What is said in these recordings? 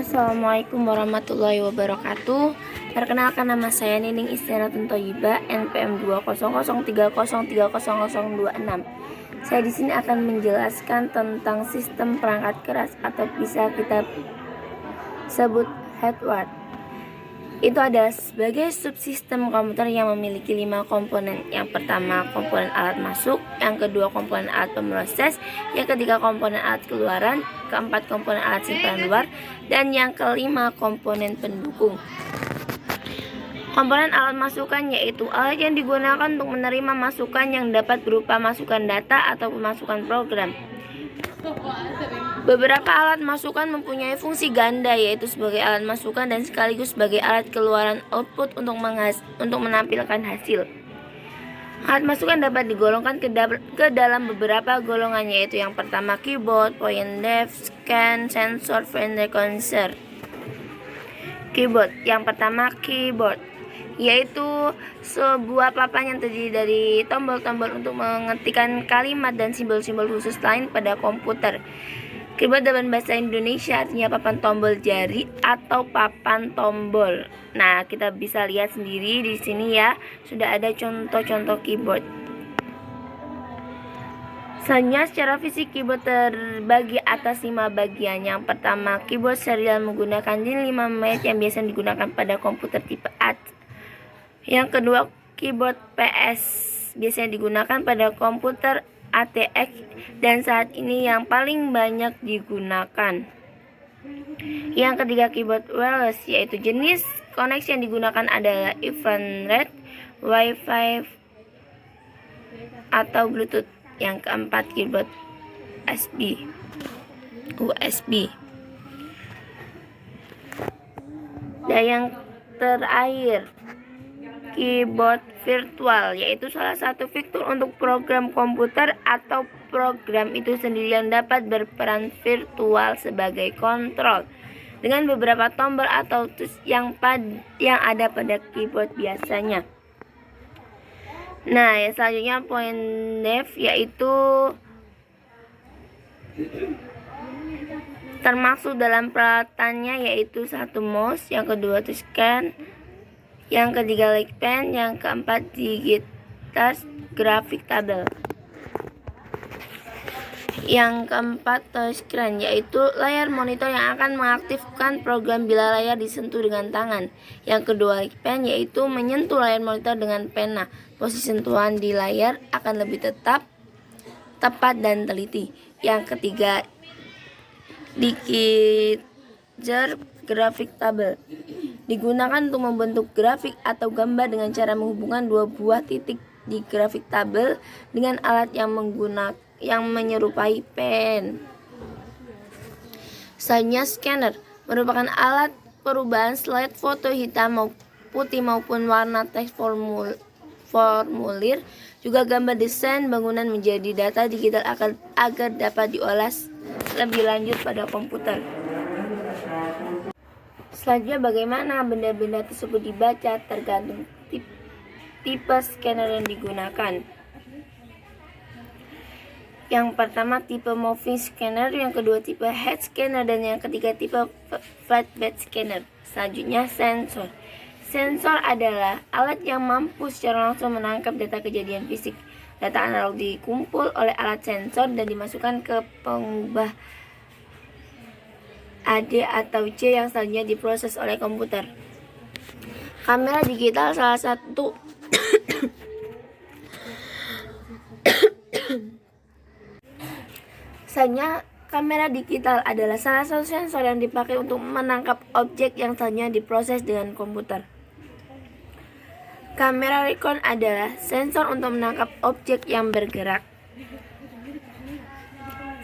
Assalamualaikum warahmatullahi wabarakatuh. Perkenalkan, nama saya Nining Istianatun Thoyibah, NPM 20030303026. Saya di sini akan menjelaskan tentang sistem perangkat keras atau bisa kita sebut hardware. Itu adalah sebagai subsistem komputer yang memiliki 5 komponen. Yang pertama, komponen alat masuk. Yang kedua, komponen alat pemroses. Yang ketiga, komponen alat keluaran. Keempat, komponen alat simpanan luar. Dan yang kelima, komponen pendukung. Komponen alat masukan yaitu alat yang digunakan untuk menerima masukan yang dapat berupa masukan data atau pemasukan program. Beberapa alat masukan mempunyai fungsi ganda, yaitu sebagai alat masukan dan sekaligus sebagai alat keluaran output untuk menampilkan hasil. Alat masukan dapat digolongkan ke dalam beberapa golongan, yaitu yang pertama keyboard, point dev, scan, sensor, fan reconnaissance. Keyboard. Yang pertama keyboard, yaitu sebuah papan yang terdiri dari tombol-tombol untuk mengetikkan kalimat dan simbol-simbol khusus lain pada komputer. Keyboard dalam bahasa Indonesia artinya papan tombol jari atau papan tombol. Nah, kita bisa lihat sendiri di sini ya, sudah ada contoh-contoh keyboard. Selanjutnya, secara fisik keyboard terbagi atas 5 bagian. Yang pertama, keyboard serial menggunakan DIN 5 MB yang biasa digunakan pada komputer tipe AT. Yang kedua, keyboard PS biasanya digunakan pada komputer ATX dan saat ini yang paling banyak digunakan. Yang ketiga, keyboard wireless, yaitu jenis koneksi yang digunakan adalah Ethernet, Wi-Fi, atau Bluetooth. Yang keempat, keyboard USB. Dan yang terakhir, keyboard virtual, yaitu salah satu fitur untuk program komputer atau program itu sendiri yang dapat berperan virtual sebagai kontrol dengan beberapa tombol atau tools yang ada pada keyboard biasanya. Nah, yang selanjutnya point dev, yaitu termasuk dalam peralatannya yaitu satu mouse, yang kedua itu scan, yang ketiga like pen, yang keempat digital graphic table. Yang keempat touchscreen, yaitu layar monitor yang akan mengaktifkan program bila layar disentuh dengan tangan. Yang kedua like pen, yaitu menyentuh layar monitor dengan pena. Posisi sentuhan di layar akan lebih tepat dan teliti. Yang ketiga digital graphic table, digunakan untuk membentuk grafik atau gambar dengan cara menghubungkan dua buah titik di grafik tabel dengan alat yang menyerupai pen. Selanjutnya scanner, merupakan alat perubahan slide foto hitam putih maupun warna teks formulir, juga gambar desain bangunan menjadi data digital agar dapat diolah lebih lanjut pada komputer. Selanjutnya, bagaimana benda-benda tersebut dibaca tergantung tipe scanner yang digunakan. Yang pertama tipe moving scanner, yang kedua tipe head scanner, dan yang ketiga tipe flatbed scanner. Selanjutnya sensor. Sensor adalah alat yang mampu secara langsung menangkap data kejadian fisik. Data analog dikumpul oleh alat sensor dan dimasukkan ke pengubah A, D, atau C yang selanjutnya diproses oleh komputer. Kamera digital salah satu Selanjutnya, kamera digital adalah salah satu sensor yang dipakai untuk menangkap objek yang selanjutnya diproses dengan komputer. Kamera recon adalah sensor untuk menangkap objek yang bergerak.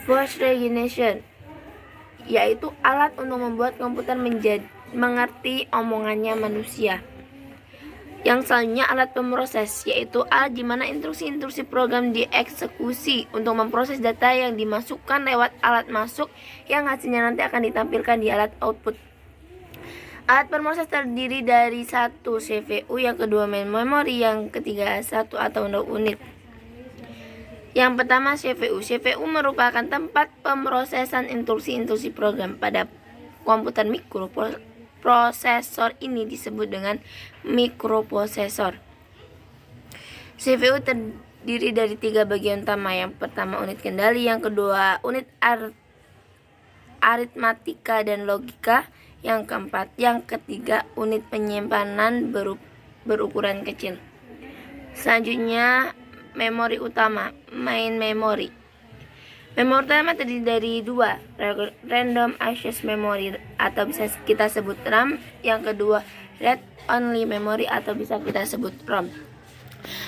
Voice recognition, yaitu alat untuk membuat komputer mengerti omongannya manusia. Yang selanjutnya alat pemroses, yaitu alat di mana instruksi-instruksi program dieksekusi untuk memproses data yang dimasukkan lewat alat masuk yang hasilnya nanti akan ditampilkan di alat output. Alat pemroses terdiri dari satu CPU, yang kedua main memory, yang ketiga satu atau unit. Yang pertama CPU. CPU merupakan tempat pemrosesan instruksi-instruksi program. Pada komputer mikroprosesor ini disebut dengan mikroprosesor. CPU terdiri dari 3 bagian utama. Yang pertama unit kendali, yang kedua unit aritmatika dan logika, yang ketiga unit penyimpanan berukuran kecil. Selanjutnya memori utama, main memory. Memori utama terdiri dari 2, random access memory atau bisa kita sebut RAM. Yang kedua read only memory atau bisa kita sebut ROM.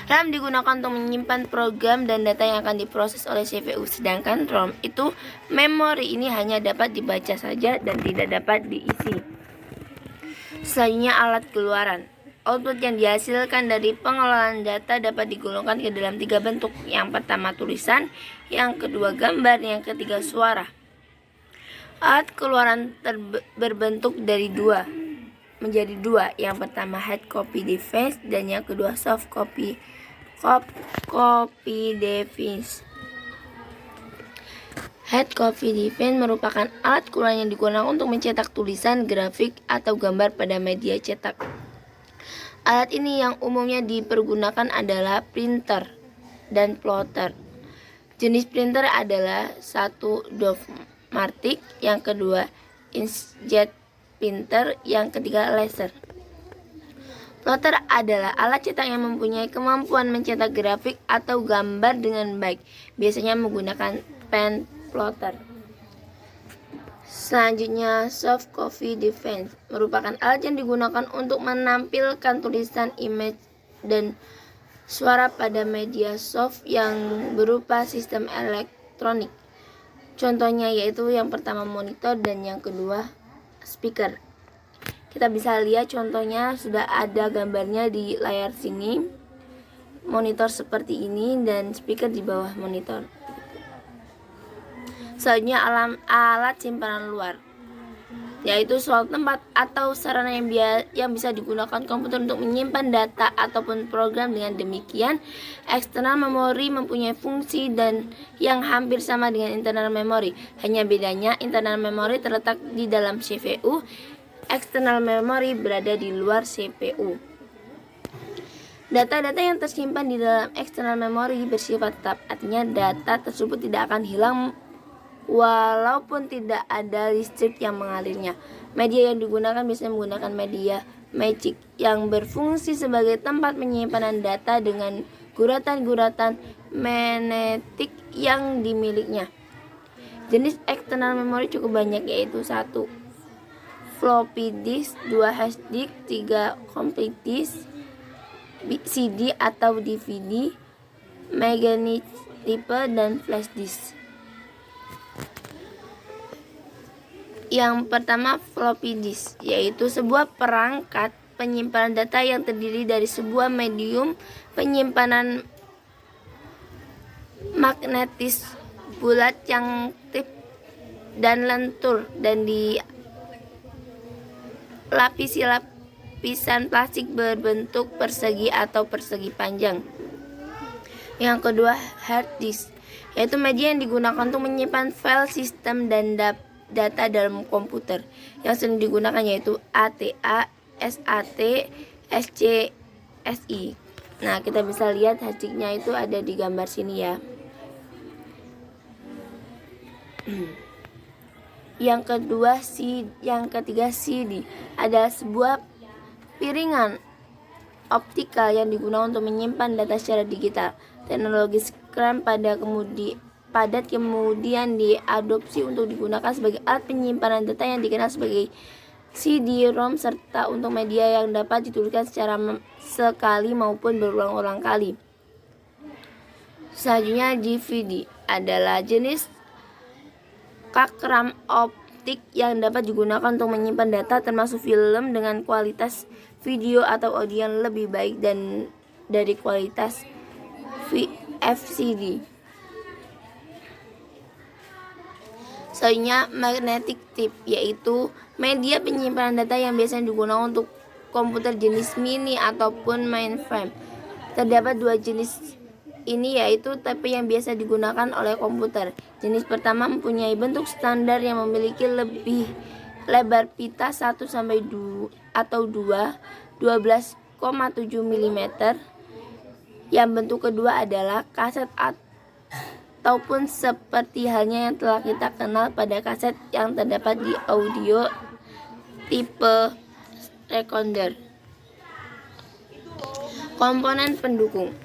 RAM digunakan untuk menyimpan program dan data yang akan diproses oleh CPU, sedangkan ROM itu memori ini hanya dapat dibaca saja dan tidak dapat diisi. Selanjutnya alat keluaran. Output yang dihasilkan dari pengelolaan data dapat digolongkan ke dalam 3 bentuk. Yang pertama tulisan, yang kedua gambar, yang ketiga suara. Alat keluaran berbentuk dari menjadi dua. Yang pertama hard copy device dan yang kedua soft copy device. Hard copy device merupakan alat keluaran yang digunakan untuk mencetak tulisan, grafik, atau gambar pada media cetak. Alat ini yang umumnya dipergunakan adalah printer dan plotter. Jenis printer adalah 1 Dovmatic, yang kedua inkjet printer, yang ketiga laser. Plotter adalah alat cetak yang mempunyai kemampuan mencetak grafik atau gambar dengan baik, biasanya menggunakan pen plotter. Selanjutnya soft copy device merupakan alat yang digunakan untuk menampilkan tulisan, image, dan suara pada media soft yang berupa sistem elektronik. Contohnya yaitu yang pertama monitor dan yang kedua speaker. Kita bisa lihat contohnya, sudah ada gambarnya di layar sini. Monitor seperti ini dan speaker di bawah monitor. Selanjutnya alat simpanan luar, yaitu suatu tempat atau sarana yang bisa digunakan komputer untuk menyimpan data ataupun program. Dengan demikian, external memory mempunyai fungsi dan yang hampir sama dengan internal memory. Hanya bedanya internal memory terletak di dalam CPU, external memory berada di luar CPU. Data-data yang tersimpan di dalam external memory bersifat tetap, artinya data tersebut tidak akan hilang walaupun tidak ada listrik yang mengalirnya. Media yang digunakan biasanya menggunakan media magic yang berfungsi sebagai tempat penyimpanan data dengan guratan-guratan magnetik yang dimilikinya. Jenis external memory cukup banyak, yaitu 1 floppy disk, 2 hash disk, 3 compact disk, CD atau DVD, magnetic tipe, dan flash disk. Yang pertama floppy disk, yaitu sebuah perangkat penyimpanan data yang terdiri dari sebuah medium penyimpanan magnetis bulat yang tip dan lentur dan dilapisi lapisan plastik berbentuk persegi atau persegi panjang. Yang kedua hard disk, yaitu media yang digunakan untuk menyimpan file sistem dan data dalam komputer. Yang sering digunakan yaitu ATA, SAT, SC, SI. Nah, kita bisa lihat hasilnya itu ada di gambar sini ya. Yang ketiga CD adalah sebuah piringan optikal yang digunakan untuk menyimpan data secara digital. Teknologi SRAM padat kemudian diadopsi untuk digunakan sebagai alat penyimpanan data yang dikenal sebagai CD-ROM serta untuk media yang dapat dituliskan secara sekali maupun berulang-ulang kali. Selanjutnya DVD adalah jenis cakram optik yang dapat digunakan untuk menyimpan data termasuk film dengan kualitas video atau audio yang lebih baik dan dari kualitas FCD. Selanjutnya magnetic tape, yaitu media penyimpanan data yang biasanya digunakan untuk komputer jenis mini ataupun mainframe. Terdapat 2 jenis ini, yaitu tape yang biasa digunakan oleh komputer. Jenis pertama mempunyai bentuk standar yang memiliki lebih lebar pita 1 sampai 2 atau 12,7 mm. Yang bentuk kedua adalah kaset ataupun seperti halnya yang telah kita kenal pada kaset yang terdapat di audio tipe recorder. Komponen pendukung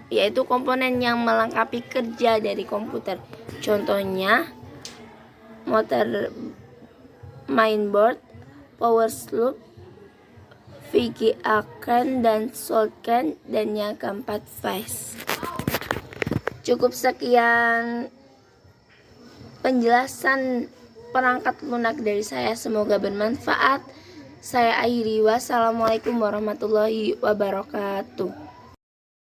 yaitu komponen yang melengkapi kerja dari komputer. Contohnya motor mainboard, power loop, VGA can dan sold can, dan yang keempat flash. Cukup sekian penjelasan perangkat lunak dari saya, semoga bermanfaat. Saya akhiri, wassalamualaikum warahmatullahi wabarakatuh.